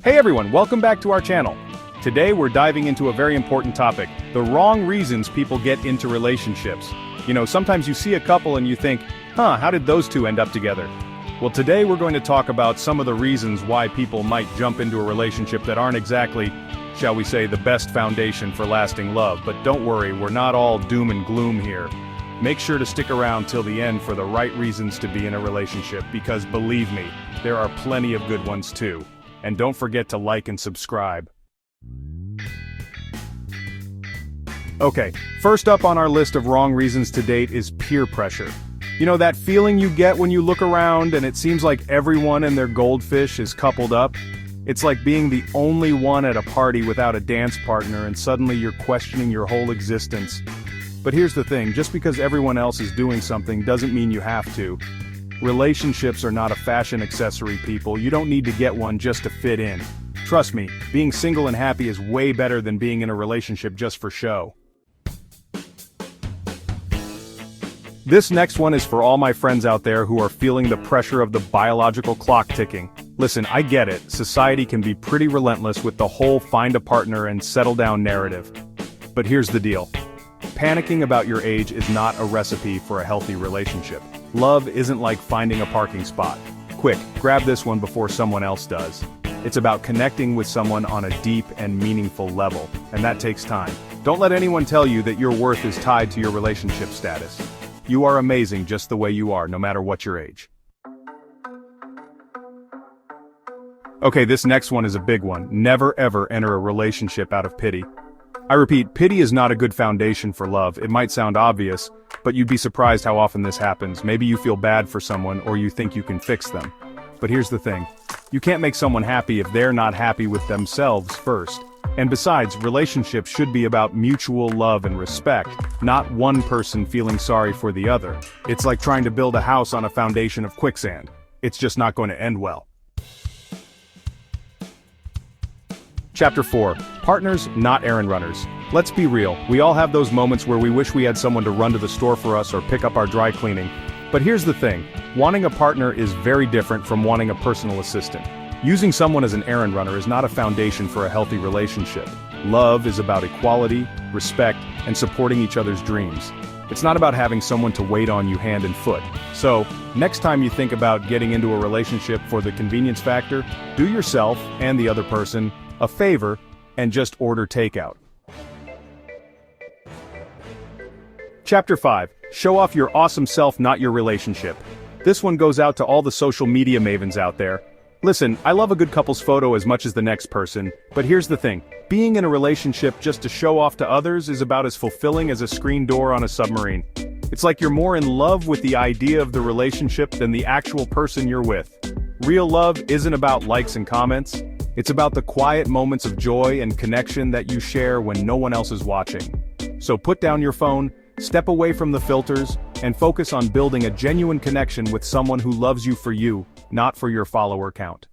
Hey everyone, welcome back to our channel. Today we're diving into a very important topic, the wrong reasons people get into relationships. Sometimes you see a couple and you think, how did those two end up together? Well, today we're going to talk about some of the reasons why people might jump into a relationship that aren't exactly, shall we say, the best foundation for lasting love. But don't worry, we're not all doom and gloom here. Make sure to stick around till the end for the right reasons to be in a relationship, because believe me, there are plenty of good ones too. And don't forget to like and subscribe. Okay, first up on our list of wrong reasons to date is peer pressure. You know that feeling you get when you look around and it seems like everyone and their goldfish is coupled up? It's like being the only one at a party without a dance partner and suddenly you're questioning your whole existence. But here's the thing, just because everyone else is doing something doesn't mean you have to. Relationships are not a fashion accessory, people. You don't need to get one just to fit in. Trust me, being single and happy is way better than being in a relationship just for show. This next one is for all my friends out there who are feeling the pressure of the biological clock ticking. Listen, I get it, society can be pretty relentless with the whole find a partner and settle down narrative. But here's the deal. Panicking about your age is not a recipe for a healthy relationship. Love isn't like finding a parking spot. Quick, grab this one before someone else does. It's about connecting with someone on a deep and meaningful level, and that takes time. Don't let anyone tell you that your worth is tied to your relationship status. You are amazing just the way you are, no matter what your age. Okay, this next one is a big one. Never ever enter a relationship out of pity. I repeat, pity is not a good foundation for love. It might sound obvious, but you'd be surprised how often this happens. Maybe you feel bad for someone or you think you can fix them. But here's the thing. You can't make someone happy if they're not happy with themselves first. And besides, relationships should be about mutual love and respect, not one person feeling sorry for the other. It's like trying to build a house on a foundation of quicksand. It's just not going to end well. Chapter 4. Partners, not errand runners. Let's be real, we all have those moments where we wish we had someone to run to the store for us or pick up our dry cleaning. But here's the thing, wanting a partner is very different from wanting a personal assistant. Using someone as an errand runner is not a foundation for a healthy relationship. Love is about equality, respect, and supporting each other's dreams. It's not about having someone to wait on you hand and foot. So, next time you think about getting into a relationship for the convenience factor, do yourself and the other person a favor and just order takeout. Chapter 5. Show off your awesome self, not your relationship. This one goes out to all the social media mavens out there. Listen, I love a good couple's photo as much as the next person, but here's the thing. Being in a relationship just to show off to others is about as fulfilling as a screen door on a submarine. It's like you're more in love with the idea of the relationship than the actual person you're with. Real love isn't about likes and comments. It's about the quiet moments of joy and connection that you share when no one else is watching. So put down your phone, step away from the filters, and focus on building a genuine connection with someone who loves you for you, not for your follower count.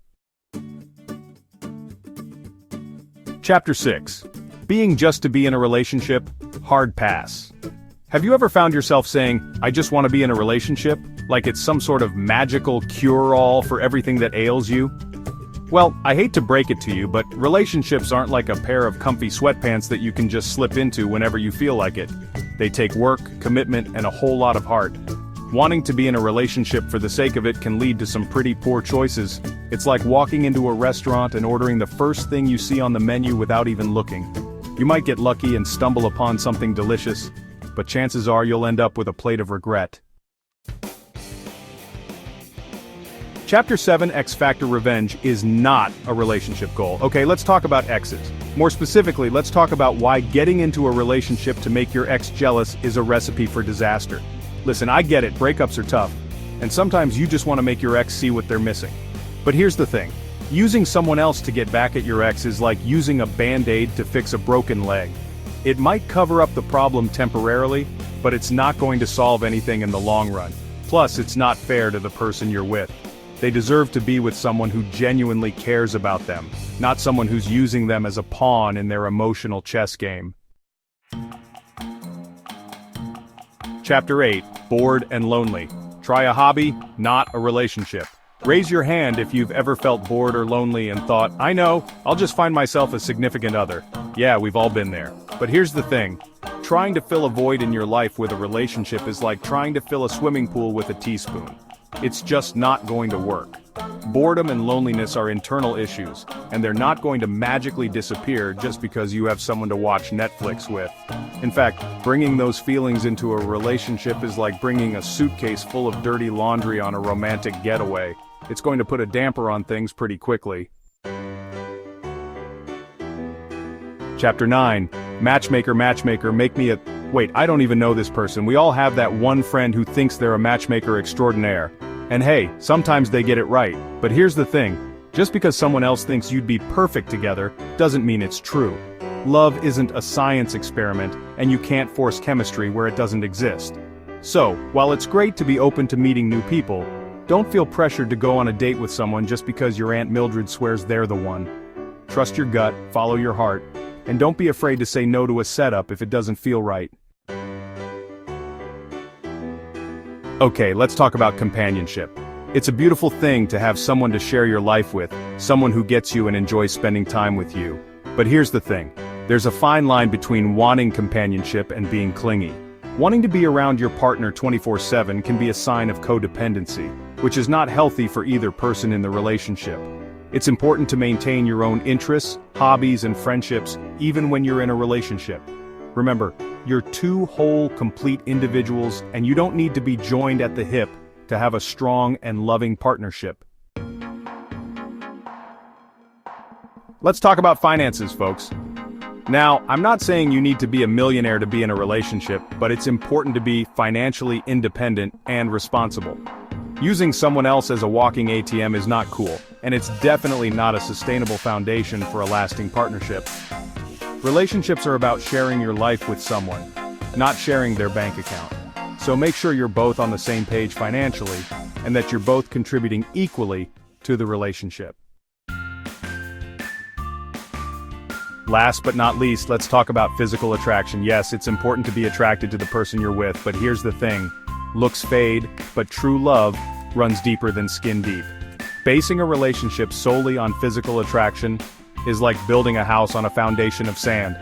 Chapter 6. Being just to be in a relationship, hard pass. Have you ever found yourself saying, I just want to be in a relationship, like it's some sort of magical cure-all for everything that ails you? Well, I hate to break it to you, but relationships aren't like a pair of comfy sweatpants that you can just slip into whenever you feel like it. They take work, commitment, and a whole lot of heart. Wanting to be in a relationship for the sake of it can lead to some pretty poor choices. It's like walking into a restaurant and ordering the first thing you see on the menu without even looking. You might get lucky and stumble upon something delicious, but chances are you'll end up with a plate of regret. Chapter 7, X Factor Revenge, is not a relationship goal. Okay, let's talk about exes. More specifically, let's talk about why getting into a relationship to make your ex jealous is a recipe for disaster. Listen, I get it, breakups are tough, and sometimes you just want to make your ex see what they're missing. But here's the thing, using someone else to get back at your ex is like using a band-aid to fix a broken leg. It might cover up the problem temporarily, but it's not going to solve anything in the long run. Plus, it's not fair to the person you're with. They deserve to be with someone who genuinely cares about them, not someone who's using them as a pawn in their emotional chess game. Chapter 8. Bored and lonely. Try a hobby, not a relationship. Raise your hand if you've ever felt bored or lonely and thought, I know, I'll just find myself a significant other. Yeah, we've all been there. But here's the thing. Trying to fill a void in your life with a relationship is like trying to fill a swimming pool with a teaspoon. It's just not going to work. Boredom and loneliness are internal issues, and they're not going to magically disappear just because you have someone to watch Netflix with. In fact, bringing those feelings into a relationship is like bringing a suitcase full of dirty laundry on a romantic getaway. It's going to put a damper on things pretty quickly. Chapter 9. Matchmaker, make me a... Wait, I don't even know this person. We all have that one friend who thinks they're a matchmaker extraordinaire. And hey, sometimes they get it right. But here's the thing. Just because someone else thinks you'd be perfect together, doesn't mean it's true. Love isn't a science experiment, and you can't force chemistry where it doesn't exist. So, while it's great to be open to meeting new people, don't feel pressured to go on a date with someone just because your Aunt Mildred swears they're the one. Trust your gut, follow your heart, and don't be afraid to say no to a setup if it doesn't feel right. Okay, let's talk about companionship. It's a beautiful thing to have someone to share your life with, someone who gets you and enjoys spending time with you. But here's the thing. There's a fine line between wanting companionship and being clingy. Wanting to be around your partner 24/7 can be a sign of codependency, which is not healthy for either person in the relationship. It's important to maintain your own interests, hobbies, and friendships, even when you're in a relationship. Remember, you're two whole, complete individuals, and you don't need to be joined at the hip to have a strong and loving partnership. Let's talk about finances, folks. Now, I'm not saying you need to be a millionaire to be in a relationship, but it's important to be financially independent and responsible. Using someone else as a walking ATM is not cool, and it's definitely not a sustainable foundation for a lasting partnership. Relationships are about sharing your life with someone, not sharing their bank account. So make sure you're both on the same page financially, and that you're both contributing equally to the relationship. Last but not least, let's talk about physical attraction. Yes, it's important to be attracted to the person you're with, but here's the thing. Looks fade, but true love runs deeper than skin deep. Basing a relationship solely on physical attraction is like building a house on a foundation of sand.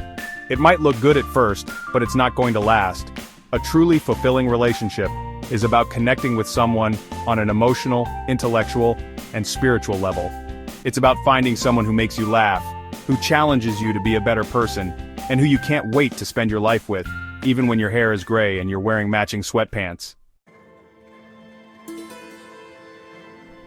It might look good at first, but it's not going to last. A truly fulfilling relationship is about connecting with someone on an emotional, intellectual, and spiritual level. It's about finding someone who makes you laugh, who challenges you to be a better person, and who you can't wait to spend your life with, even when your hair is gray and you're wearing matching sweatpants.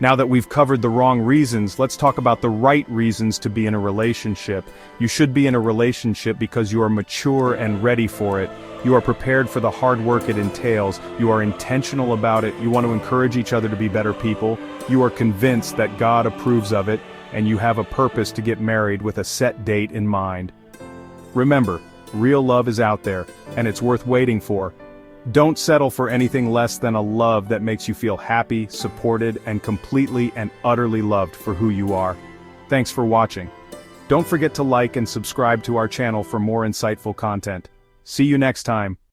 Now that we've covered the wrong reasons, let's talk about the right reasons to be in a relationship. You should be in a relationship because you are mature and ready for it. You are prepared for the hard work it entails. You are intentional about it. You want to encourage each other to be better people. You are convinced that God approves of it, and you have a purpose to get married with a set date in mind. Remember, real love is out there, and it's worth waiting for. Don't settle for anything less than a love that makes you feel happy, supported, and completely and utterly loved for who you are. Thanks for watching. Don't forget to like and subscribe to our channel for more insightful content. See you next time.